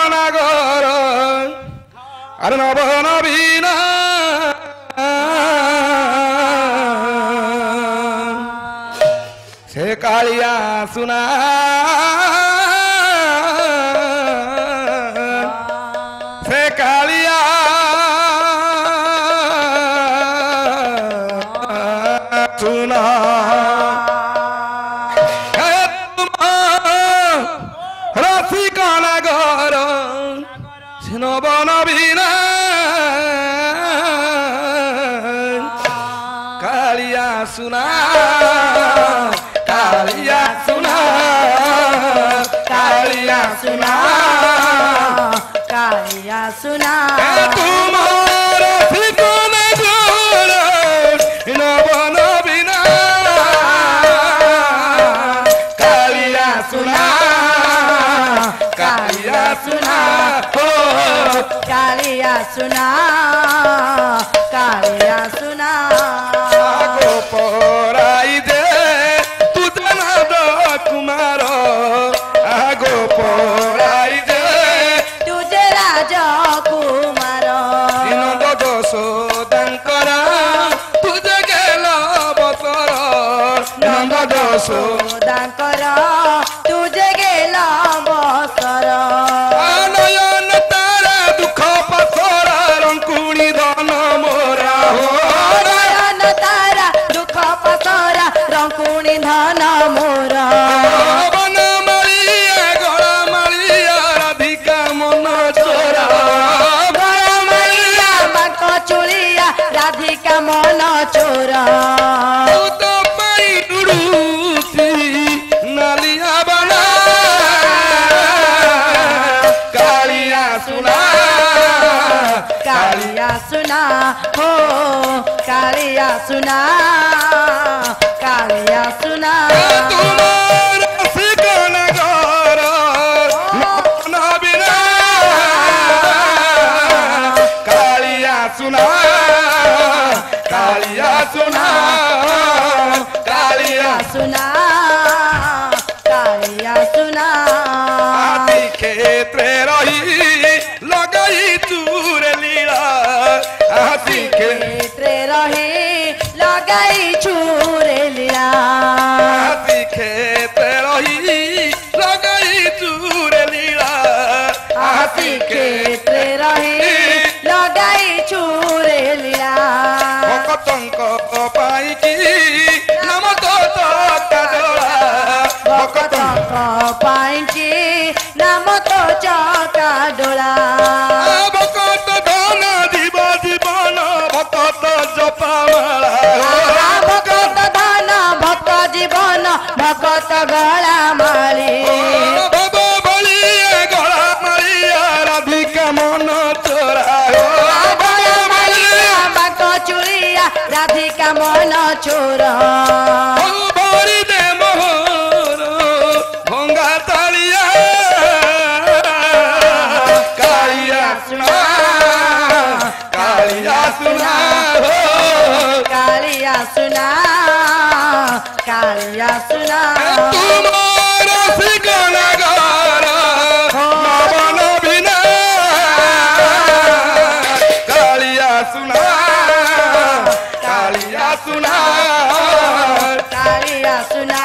কণাগর আর নব নবীন সে কালিয়া সুনা সে কালিয়া সুনা রাশি কণাগর সে নব নবীন কালিয়া সুনা কালিয়া সুনা কালিয়া সুনা কালিয়া সুনা তোমার ঠিকানা গোর নব নবীন কালিয়া সুনা কালিয়া সুনা ও কালিয়া সুনা কালিয়া সুনা আগো পরাই দে তুজে নাদ কুমার আগো পরাই দে তুজে রাজকুমার নন্দ যশোদাঙ্কর তুজে গেল বসর নন্দ যশোদাঙ্কর তুজে গেল বসর নয়ন তারা দুঃখ পাথর রঙ্কুণী ধন মোরা নয়ন তারা দুঃখ পাথরা রঙ্কুণী ধন মোর বন মালিয়া গড়া মালিয়া রাধিকা মন চোরা মালিয়া বাঁক চুড়িয়া রাধিকা মন চোর তো পাই ডুডুতি নালিয়া বানা কালিয়া সুনা কালিয়া সুনা হো কালিয়া সুনা কালিয়া সুনা তোমার ঠিকানা ঘর নবীন কালিয়া সুনা কালিয়া সুনা কালিয়া সুনা কালিয়া সুনা আদি ক্ষেত্রে রহি লগাই চুরে লীলা আদি ক্ষেত্রে রহে লাগাই চুরে লিয়া আদি ক্ষেত্রে রহি লগাই চুরে লীলা আতি ক্ষেত্রে রহে লাগাই চুরে লিয়া ভকতঙ্ক পাইকি নাম তো কাজলা ভকতঙ্ক পাইছি নাম তো চকা ডোলা ভকত ধন দিব জীবন ভকত জপামালা ভকত ধন ভক্ত জীবন ভকত গলা মারি ভব বলিয়া গলা মারিয়া রাধিকা মন চোরা বাঁক চুড়িয়া রাধিকা মন চোর ভরি দে মোহর ভঙ্গা তালিয়া কালিয়া সুনা কালিয়া সুনা কালিয়া সুনা কালিয়া সুনা তোমার ঠিকানা ঘর নব নবীন কালিয়া সুনা কালিয়া সুনা কালিয়া সুনা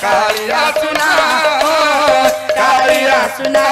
কালিয়া সুনা কালিয়া সুনা